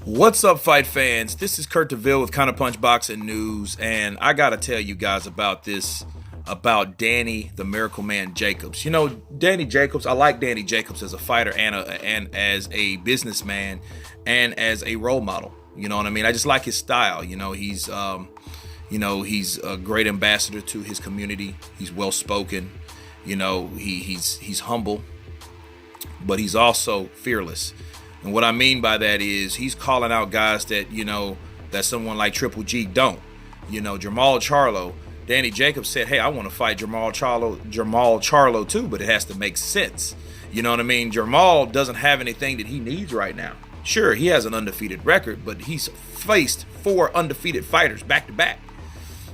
What's up, fight fans? This is Kurt DeVille with Counterpunch Boxing News, and I gotta tell you guys about about Danny the Miracle Man Jacobs. You know, Danny Jacobs, I like Danny Jacobs as a fighter and as a businessman and as a role model. You know what I mean? I just like his style. He's a great ambassador to his community. He's well spoken. He's humble, but he's also fearless. And what I mean by that is he's calling out guys that, that someone like Triple G don't. Jermall Charlo, Danny Jacobs said, hey, I want to fight Jermall Charlo too, but it has to make sense. You know what I mean? Jermall doesn't have anything that he needs right now. Sure, he has an undefeated record, but he's faced 4 undefeated fighters back to back.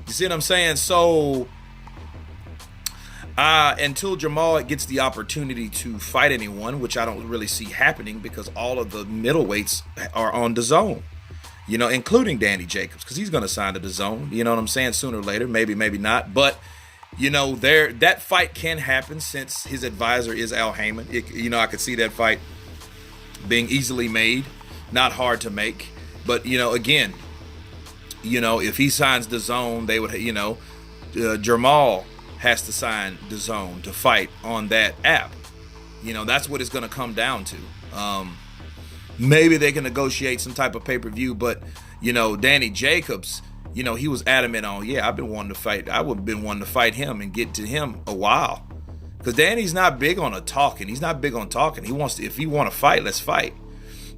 You see what I'm saying? So until Jermall gets the opportunity to fight anyone, which I don't really see happening because all of the middleweights are on the zone, including Danny Jacobs, because he's going to sign to the zone. You know what I'm saying? Sooner or later, maybe not. But, that fight can happen since his advisor is Al Heyman. I could see that fight being easily made, not hard to make. But, again, if he signs the zone, they would, Jermall has to sign the zone to fight on that app. That's what it's going to come down to. Maybe they can negotiate some type of pay-per-view, but Danny Jacobs, he was adamant on, I've been wanting to fight. I would have been wanting to fight him and get to him a while, because Danny's not big on talking. He's not big on talking. He wants to, if you want to fight, let's fight.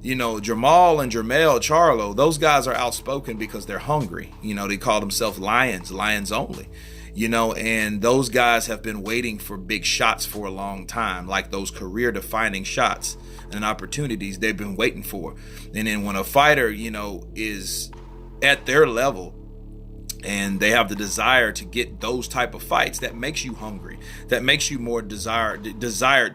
Jermall and Jermall Charlo, those guys are outspoken because they're hungry. They call themselves lions only. And those guys have been waiting for big shots for a long time, like those career-defining shots and opportunities they've been waiting for. And then when a fighter, is at their level and they have the desire to get those type of fights, that makes you hungry. That makes you more desired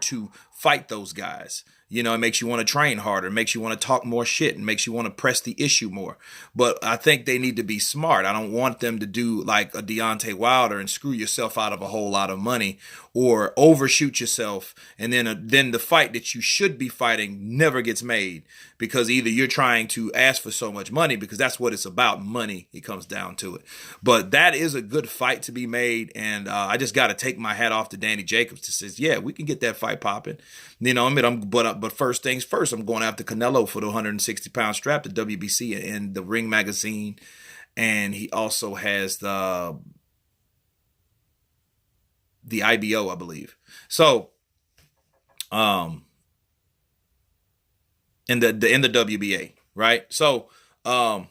to fight those guys. It makes you want to train harder, makes you want to talk more shit, and makes you want to press the issue more. But I think they need to be smart. I don't want them to do like a Deontay Wilder and screw yourself out of a whole lot of money or overshoot yourself. And then the fight that you should be fighting never gets made because either you're trying to ask for so much money, because that's what it's about, money. It comes down to it. But that is a good fight to be made. And I just got to take my hat off to Danny Jacobs to say, we can get that fight popping. But first things first, I'm going after Canelo for the 160-pound strap, the WBC and the Ring magazine. And he also has the IBO, I believe. So, in the WBA, right? So, man.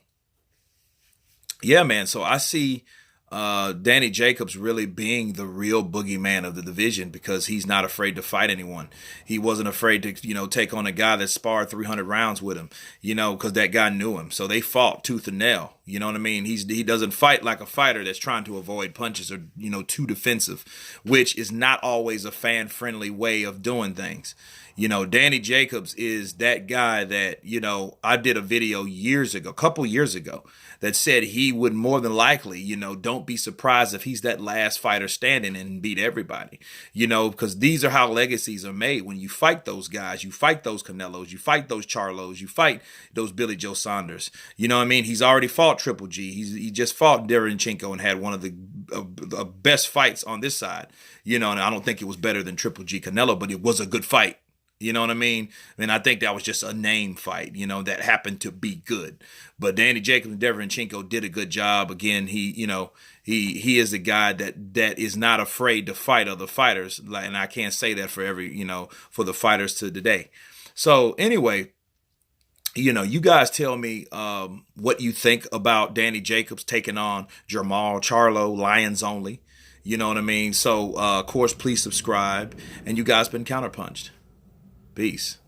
So I see Danny Jacobs really being the real boogeyman of the division because he's not afraid to fight anyone. He wasn't afraid to, take on a guy that sparred 300 rounds with him, because that guy knew him. So they fought tooth and nail. You know what I mean? He doesn't fight like a fighter that's trying to avoid punches or, too defensive, which is not always a fan-friendly way of doing things. Danny Jacobs is that guy that, I did a video a couple years ago, that said he would more than likely, don't be surprised if he's that last fighter standing and beat everybody, because these are how legacies are made. When you fight those guys, you fight those Canelos, you fight those Charlos, you fight those Billy Joe Saunders. You know what I mean? He's already fought Triple G. He just fought Derenchenko and had one of the best fights on this side, and I don't think it was better than Triple G Canelo, but it was a good fight. You know what I mean? And I think that was just a name fight, that happened to be good. But Danny Jacobs and Derenchenko did a good job. Again, he is a guy that is not afraid to fight other fighters. And I can't say that for for the fighters to today. So anyway, you guys tell me what you think about Danny Jacobs taking on Jermall Charlo, Lions only. You know what I mean? So, of course, please subscribe. And you guys been counterpunched. Peace.